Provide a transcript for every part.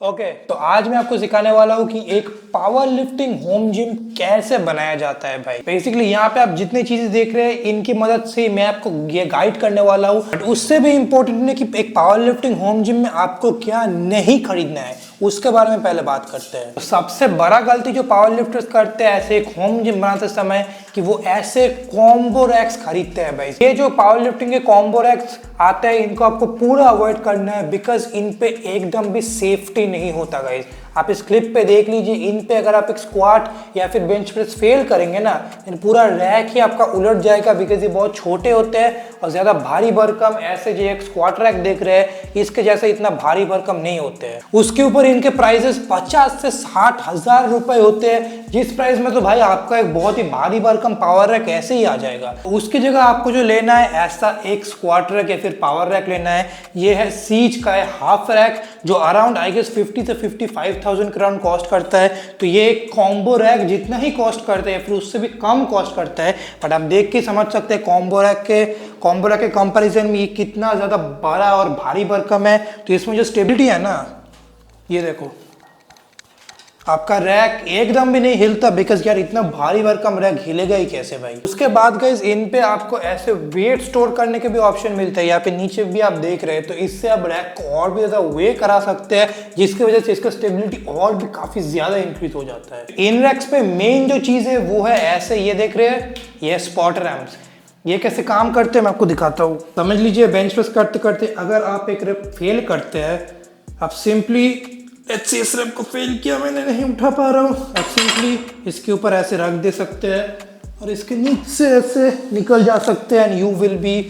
Okay तो आज मैं आपको सिखाने वाला हूँ कि एक पावर लिफ्टिंग होम जिम कैसे बनाया जाता है भाई। बेसिकली यहाँ पे आप जितनी चीजें देख रहे हैं इनकी मदद से मैं आपको ये गाइड करने वाला हूँ। बट उससे भी इम्पोर्टेंट है कि एक पावर लिफ्टिंग होम जिम में आपको क्या नहीं खरीदना है उसके बारे में पहले बात करते हैं। तो सबसे बड़ा गलती जो पावर लिफ्टर्स करते हैं ऐसे एक होम जिम बनाते समय कि वो ऐसे कॉम्बो रैक्स खरीदते हैं भाई। ये जो पावर लिफ्टिंग के कॉम्बो रैक्स आते हैं इनको आपको पूरा अवॉइड करना है बिकॉज इन पे एकदम भी सेफ्टी नहीं होता गाइस। आप इस क्लिप पे देख लीजिए, इन पे अगर आप एक स्क्वाट या फिर बेंच प्रेस फेल करेंगे ना पूरा रैक ही आपका उलट जाएगा बिकॉज ये बहुत छोटे होते हैं और ज्यादा भारी भरकम ऐसे जो एक स्क्वाट रैक देख रहे हैं इसके जैसे इतना भारी भरकम नहीं होते हैं। उसके ऊपर इनके प्राइसेस 50 से 60 हजार रुपए होते हैं जिस प्राइस में तो भाई आपका एक बहुत ही भारी भरकम पावर रैक ऐसे ही आ जाएगा। उसकी जगह आपको जो लेना है ऐसा एक स्क्वाट रैक या फिर पावर रैक लेना है। ये है सीज का है हाफ रैक जो अराउंड आई गेस 50 से 55,000 के अराउंड कॉस्ट करता है। तो ये एक कॉम्बो रैक जितना ही कॉस्ट करता है फिर उससे भी कम कॉस्ट करता है। बट आप देख के समझ सकते हैं कॉम्बो रैक के कंपैरिजन में ये कितना ज्यादा बड़ा और भारी भरकम है। तो इसमें जो स्टेबिलिटी है ना, ये देखो आपका रैक एकदम भी नहीं हिलता बिकॉज यार इतना भारी भरकम रैक हिलेगा ही कैसे भाई। उसके बाद गाइस इन पे आपको ऐसे वेट स्टोर करने के भी ऑप्शन मिलते हैं। यहाँ पे नीचे भी आप देख रहे हैं तो इससे आप रैक को और भी ज्यादा वे करा सकते हैं जिसकी वजह से इसका स्टेबिलिटी और भी काफी ज्यादा इंक्रीज हो जाता है। इन रैक्स पे मेन जो चीज है वो है ऐसे, ये देख रहे हैं ये स्पॉट रैम्स। ये कैसे काम करते हैं मैं आपको दिखाता हूँ। समझ लीजिए बेंच प्रेस करते करते अगर आप एक रेप फेल करते हैं, आप सिंपली इस रेप को फेल किया मैंने नहीं उठा पा रहा हूँ, आप सिंपली इसके ऊपर ऐसे रख दे सकते हैं और इसके नीचे से ऐसे निकल जा सकते हैं and you will be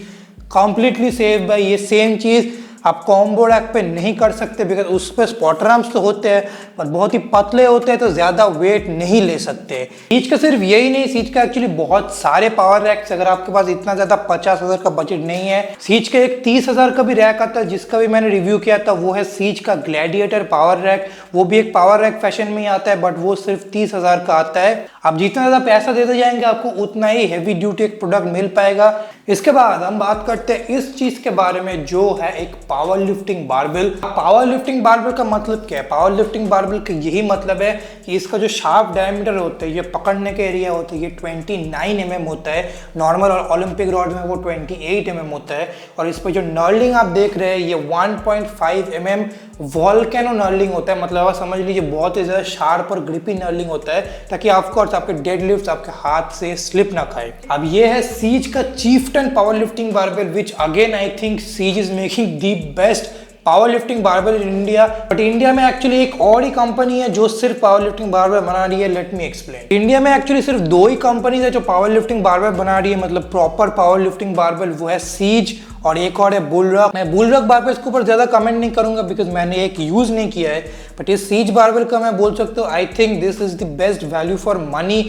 completely safe bye. ये सेम चीज आप कॉम्बो रैक पे नहीं कर सकते बिकॉज उस पर स्पॉट रैम्स तो होते हैं पर बहुत ही पतले होते हैं तो ज्यादा वेट नहीं ले सकते। सीज का सिर्फ यही नहीं, सीज का एक्चुअली बहुत सारे पावर रैक्स, अगर आपके पास इतना ज्यादा 50,000 का बजट नहीं है, सीज का एक 30,000 का भी रैक आता है जिसका भी मैंने रिव्यू किया था, वो है सीज का ग्लैडिएटर पावर रैक। वो भी एक पावर रैक फैशन में ही आता है बट वो सिर्फ 30,000 का आता है। आप जितना ज्यादा पैसा देते जाएंगे आपको उतना ही हैवी ड्यूटी एक प्रोडक्ट मिल पाएगा। इसके बाद हम बात करते हैं इस चीज के बारे में जो है एक power lifting barbell. Power lifting barbell का मतलब क्या है? पावर लिफ्टिंग बारबेल का यही मतलब है कि इसका जो शार्प डायमीटर होता है, ये पकड़ने के एरिया होता है, ये 29 mm होता है। नॉर्मल और ओलंपिक रॉड में वो 28 mm होता है। और इस पर जो नर्लिंग आप देख रहे हैं ये 1.5 mm वॉल्केनो नर्लिंग होता है। मतलब आप समझ लीजिए बहुत ही ज्यादा शार्प और ग्रिपी नर्लिंग होता है ताकि ऑफकोर्स आपके डेडलिफ्ट आपके हाथ से स्लिप ना खाए। अब ये है सीज का chieftain power lifting barbell which again I think सीज is making the best power lifting barbell in India. But India में एक्चुअली एक और ही कंपनी है जो सिर्फ पावर लिफ्टिंग बारबेल बना रही है। Let me explain. इंडिया में एक्चुअली सिर्फ 2 ही कंपनीज है जो पावर लिफ्टिंग बारबेल बना रही है, मतलब प्रॉपर पावर लिफ्टिंग बारबेल। वो है सीज और एक और है बुलरॉक। मैं बुलरॉक बारबेल के ऊपर ज्यादा कमेंट नहीं करूंगा बिकॉज मैंने एक यूज नहीं किया है। बट इस सीज बारबेल का मैं बोल सकता हूँ I think this is the best value for money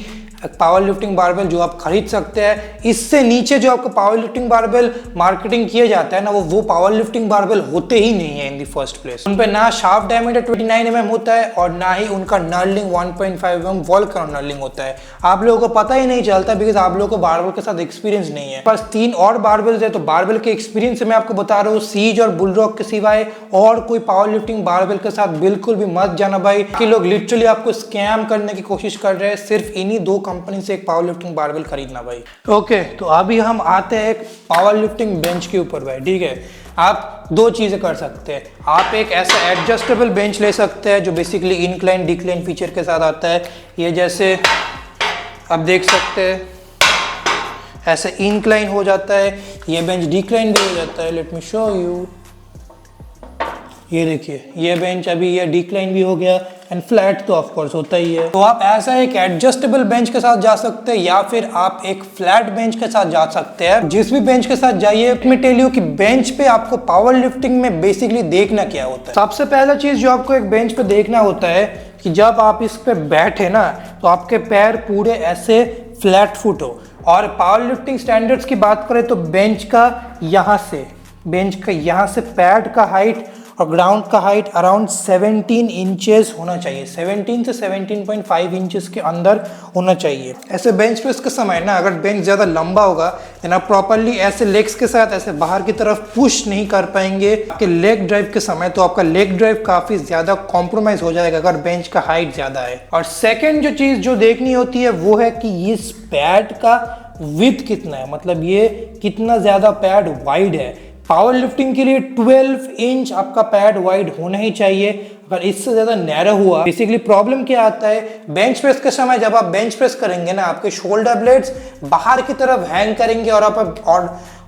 power lifting barbell जो आप खरीद सकते हैं। इससे नीचे जो आपको पावर लिफ्टिंग बारबेल मार्केटिंग किया जाता है ना वो पावर लिफ्टिंग बारबेल होते ही नहीं है इन द फर्स्ट प्लेस। उन पे ना शार्प डायमीटर 29 mm होता है और ना ही उनका नर्लिंग 1.5 mm वॉल्केनो नर्लिंग होता है। आप लोगों को पता ही नहीं चलता बिकॉज आप लोगों को बारबेल के साथ एक्सपीरियंस नहीं है। बस 3 और बारबेल्स है तो बारबेल के एक्सपीरियंस से मैं आपको बता रहा हूँ सीज और बुलरॉक के सिवाय और कोई पावर लिफ्टिंग बारबेल के साथ बिल्कुल भी मत जाना भाई कि लोग लिटरली आपको स्कैम करने की कोशिश कर रहे हैं सिर्फ इन्हीं 2 कंपनी से एक पावर लिफ्टिंग बारबेल खरीदना भाई। ओके तो अभी हम आते हैं एक पावर लिफ्टिंग बेंच के ऊपर भाई। ठीक है, आप 2 चीजें कर सकते हैं। आप एक ऐसा एडजस्टेबल बेंच ले सकते हैं जो बेसिकली इंक्लाइन डिक्लाइन फीचर के साथ आता है। ये जैसे आप देख सकते हैं ऐसे इंक्लाइन हो जाता है, ये बेंच डिक्लाइन भी हो जाता है। Let me show you. ये देखिए ये बेंच अभी ये डिक्लाइन भी हो गया एंड फ्लैट तो ऑफ कोर्स होता ही है। तो आप ऐसा एक एडजस्टेबल बेंच के साथ जा सकते हैं या फिर आप एक फ्लैट बेंच के साथ जा सकते हैं। जिस भी बेंच के साथ जाइए मैं टेल यू कि बेंच पे आपको पावर लिफ्टिंग में बेसिकली देखना क्या होता है। सबसे पहला चीज जो आपको एक बेंच पे देखना होता है कि जब आप इस पे बैठे ना तो आपके पैर पूरे ऐसे फ्लैट फुट हो। और पावर लिफ्टिंग स्टैंडर्ड्स की बात करें तो बेंच का यहाँ से पैड का हाइट और ग्राउंड का हाइट अराउंड 17 इंचेस होना चाहिए। 17 से 17.5 इंचेस के अंदर होना चाहिए। ऐसे बेंच प्रेस के समय ना अगर बेंच ज़्यादा लंबा होगा देन आप प्रॉपरली ऐसे लेग्स के साथ ऐसे बाहर की तरफ पुश नहीं कर पाएंगे आपके लेग ड्राइव के समय, तो आपका लेग ड्राइव काफ़ी ज़्यादा कॉम्प्रोमाइज़ हो जाएगा अगर बेंच का हाइट ज़्यादा है। और सेकेंड जो चीज़ जो देखनी होती है वो है कि इस पैड का विड्थ कितना है, मतलब ये कितना ज़्यादा पैड वाइड है। पावर लिफ्टिंग के लिए 12 इंच आपका पैड वाइड होना ही चाहिए। अगर इससे ज़्यादा नैरो हुआ बेसिकली प्रॉब्लम क्या आता है, बेंच प्रेस के समय जब आप बेंच प्रेस करेंगे ना आपके शोल्डर ब्लेड्स बाहर की तरफ हैंग करेंगे और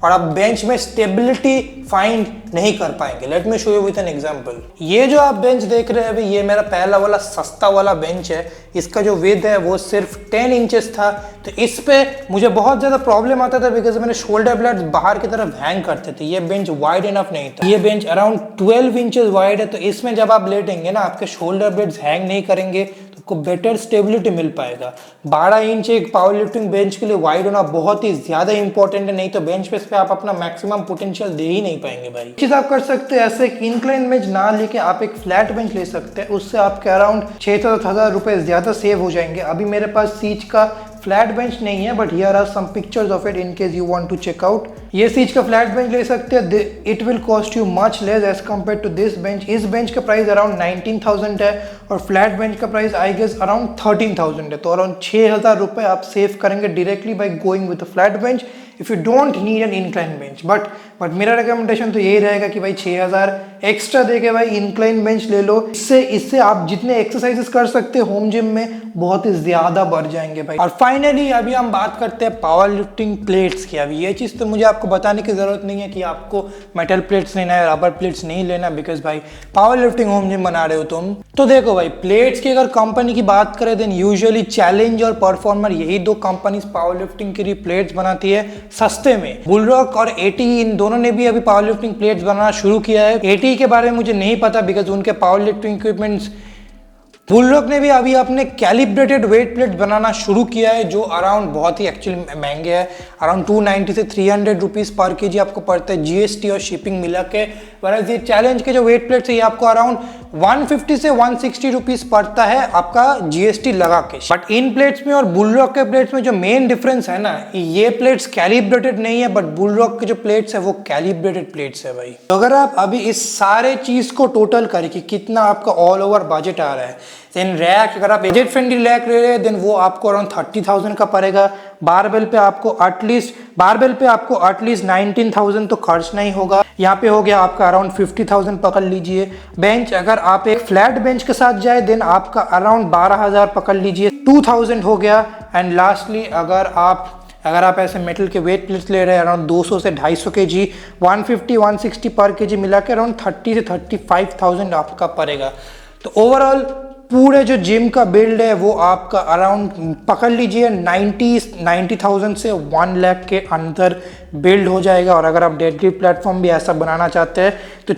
आप बेंच में स्टेबिलिटी फाइंड नहीं कर पाएंगे। Let me show you with an example. ये जो आप बेंच देख रहे हैं अभी, ये मेरा पहला वाला सस्ता वाला बेंच है। इसका जो विड्थ है वो सिर्फ 10 इंचेस था, तो इस पे मुझे बहुत ज़्यादा प्रॉब्लम आता था बिकॉज मेरे शोल्डर ब्लेड्स बाहर की तरफ हैंग करते थे। ये बेंच वाइड इनफ नहीं था। ये बेंच अराउंड 12 इंचेस वाइड है, तो इसमें जब आप लेटेंगे ना आपके शोल्डर ब्लेड्स हैंग नहीं करेंगे तो आपको बेटर स्टेबिलिटी मिल पाएगा। 12 इंच एक पावर लिफ्टिंग बेंच के लिए वाइड होना बहुत ही ज़्यादा इंपॉर्टेंट है, नहीं तो बेंच प्रेस पे आप अपना मैक्सिमम पोटेंशियल दे ही नहीं पाएंगे भाई। चीज़ आप कर सकते हैं, ऐसे एक इंक्लाइन बेंच ना लेके आप एक फ्लैट बेंच ले सकते हैं। उससे आपके अराउंड 6-7 रुपए ज़्यादा सेव हो जाएंगे। अभी मेरे पास सीच का फ्लैट बेंच नहीं है, but here are some pictures of it in case you want to check out. ये सीच का फ्लैट बेंच ले सकते हैं। It will cost you much less as compare to this bench. इस बेंच का प्राइस अराउंड 19,000 है और फ्लैट बेंच का प्राइस आई गेस अराउंड 13,000 है। तो अराउंड 6,000 रुपए आप सेव करेंगे directly by going with a flat bench if you don't need an incline bench. But मेरा रिकमेंडेशन तो यही रहेगा कि भाई 6,000 एक्स्ट्रा देके भाई इंक्लाइन बेंच ले लो। इससे आप जितने एक्सरसाइजेस कर सकते हैं होम जिम में बहुत ही ज्यादा बढ़ जाएंगे भाई। और फाइनली अभी हम बात करते हैं पावर लिफ्टिंग प्लेट्स की। अभी ये चीज़ तो मुझे आपको बताने की जरूरत नहीं है कि आपको मेटल प्लेट्स लेना है, रबर प्लेट्स नहीं लेना, बिकॉज भाई पावर लिफ्टिंग होम जिम बना रहे हो तुम। तो देखो भाई, प्लेट्स की अगर कंपनी की बात करें देन यूजुअली चैलेंज और परफॉर्मर, यही दो कंपनीज पावर लिफ्टिंग के लिए प्लेट्स बनाती है सस्ते में। बुलरॉक और एटी इन दोनों ने भी अभी पावर लिफ्टिंग प्लेट्स बनाना शुरू किया है। एटी के बारे में मुझे नहीं पता बिकॉज उनके पावर लिफ्टिंग इक्विपमेंट्स। बुलरॉक ने भी अभी अपने कैलिब्रेटेड वेट प्लेट बनाना शुरू किया है जो अराउंड बहुत ही एक्चुअली महंगे है। अराउंड 290 से 300 रुपीज़ पर केजी आपको पड़ता है जीएसटी और शिपिंग मिला के। वरस ये चैलेंज के जो वेट प्लेट्स है ये आपको अराउंड 150 से 160 रुपीज़ पड़ता है आपका जीएसटी लगा के। बट इन प्लेट्स में और बुलरॉक के प्लेट्स में जो मेन डिफरेंस है ना, ये प्लेट्स कैलिब्रेटेड नहीं है बट बुलरॉक के जो प्लेट्स है वो कैलिब्रेटेड प्लेट्स है भाई। तो अगर आप अभी इस सारे चीज़ को टोटल करें कि कितना आपका ऑल ओवर बजट आ रहा है, देन रैक अगर आप बजट फ्रेंडली रैक ले रहे हैं देन वो आपको अराउंड 30,000 का पड़ेगा। बारबेल पे आपको एटलीस्ट 19,000 तो खर्च नहीं होगा। यहाँ पे हो गया आपका अराउंड 50,000 पकड़ लीजिए। बेंच अगर आप एक फ्लैट बेंच के साथ जाए देन आपका अराउंड 12,000 पकड़ लीजिए, 2,000 हो गया। एंड लास्टली अगर आप ऐसे मेटल के वेट प्लेट्स ले रहे हैं अराउंड 200 से 250 केजी, 150-160 पर केजी मिला के अराउंड 30 से 35,000 आपका पड़ेगा। तो ओवरऑल पूरे जो जिम का बिल्ड है वो आपका अराउंड पकड़ लीजिए 90,000 से 1 लाख के अंदर बिल्ड हो जाएगा। और अगर आप डेडलिफ्ट प्लेटफॉर्म भी ऐसा बनाना चाहते हैं तो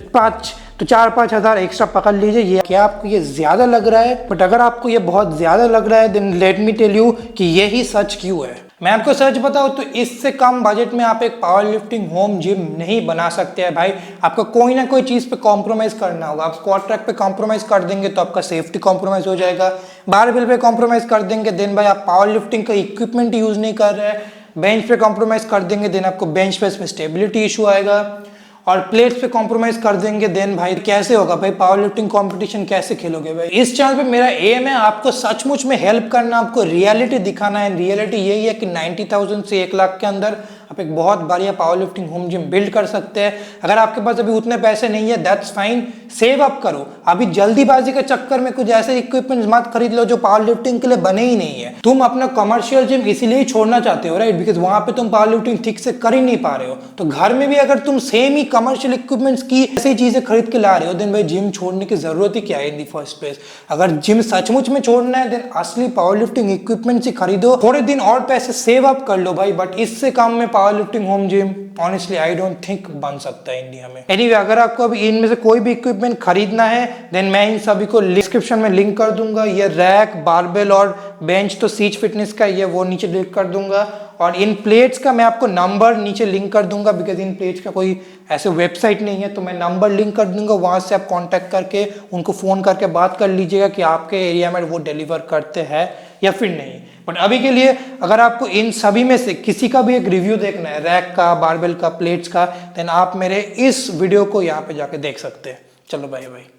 4-5 हज़ार एक्स्ट्रा पकड़ लीजिए। ये क्या आपको ये ज़्यादा लग रहा है? बट अगर आपको ये बहुत ज़्यादा लग रहा है then let me tell you कि यही सच क्यों है। मैं आपको सच बताऊं तो इससे कम बजट में आप एक पावर लिफ्टिंग होम जिम नहीं बना सकते हैं भाई। आपको कोई ना कोई चीज़ पे कॉम्प्रोमाइज करना होगा। आप स्क्वाट ट्रैक पे कॉम्प्रोमाइज कर देंगे तो आपका सेफ्टी कॉम्प्रोमाइज हो जाएगा। बारबेल पे कॉम्प्रोमाइज कर देंगे देन भाई आप पावर लिफ्टिंग का इक्विपमेंट यूज नहीं कर रहे हैं। बेंच पे कॉम्प्रोमाइज कर देंगे देन आपको बेंच प्रेस में स्टेबिलिटी इशू आएगा। और प्लेट्स पे कॉम्प्रोमाइज कर देंगे देन भाई कैसे होगा भाई, पावर लिफ्टिंग कंपटीशन कैसे खेलोगे भाई। इस चैनल पे मेरा एम है आपको सचमुच में हेल्प करना, आपको रियलिटी दिखाना है। रियलिटी यही है कि 90,000 से 1 लाख के अंदर आप एक बहुत बढ़िया power lifting home gym build कर सकते हैं। अगर आपके पास अभी उतने पैसे नहीं है दैट्स फाइन, सेव अप करो। अभी जल्दीबाजी के चक्कर में कुछ ऐसे इक्विपमेंट्स मत खरीद लो जो पावर लिफ्टिंग के लिए बने ही नहीं है। तुम अपना कमर्शियल जिम इसीलिए ही छोड़ना चाहते हो राइट, बिकॉज वहां पे तुम पावर लिफ्टिंग ठीक से कर ही नहीं पा रहे हो। तो घर में भी अगर तुम सेम ही कमर्शियल इक्विपमेंट्स की ऐसी चीजें खरीद के ला रहे हो देन भाई जिम छोड़ने की जरूरत ही क्या है इन दी फर्स्ट प्लेस। अगर जिम सचमुच में छोड़ना है देन असली पावर लिफ्टिंग इक्विपमेंट्स ही खरीदो, थोड़े दिन और पैसे सेव अप कर लो भाई। बट इससे कम में power power lifting home gym honestly I don't think बन सकता है इंडिया में। एनीवे अगर आपको अभी इनमें से कोई भी इक्विपमेंट खरीदना है देन मैं इन सभी को डिस्क्रिप्शन में लिंक कर दूंगा। ये रैक, बारबेल और बेंच तो सीच फिटनेस का ये वो नीचे लिंक कर दूंगा, और इन प्लेट्स का मैं आपको नंबर नीचे लिंक कर दूंगा बिकॉज इन प्लेट्स का कोई ऐसे वेबसाइट नहीं है, तो मैं नंबर लिंक कर दूंगा, वहां से आप कांटेक्ट करके उनको फोन करके बात कर लीजिएगा कि आपके एरिया में वो डिलीवर करते हैं या फिर नहीं। बट अभी के लिए अगर आपको इन सभी में से किसी का भी एक रिव्यू देखना है, रैक का, बारबेल का, प्लेट्स का, देन आप मेरे इस वीडियो को यहाँ पे जाके देख सकते हैं। चलो बाय बाय।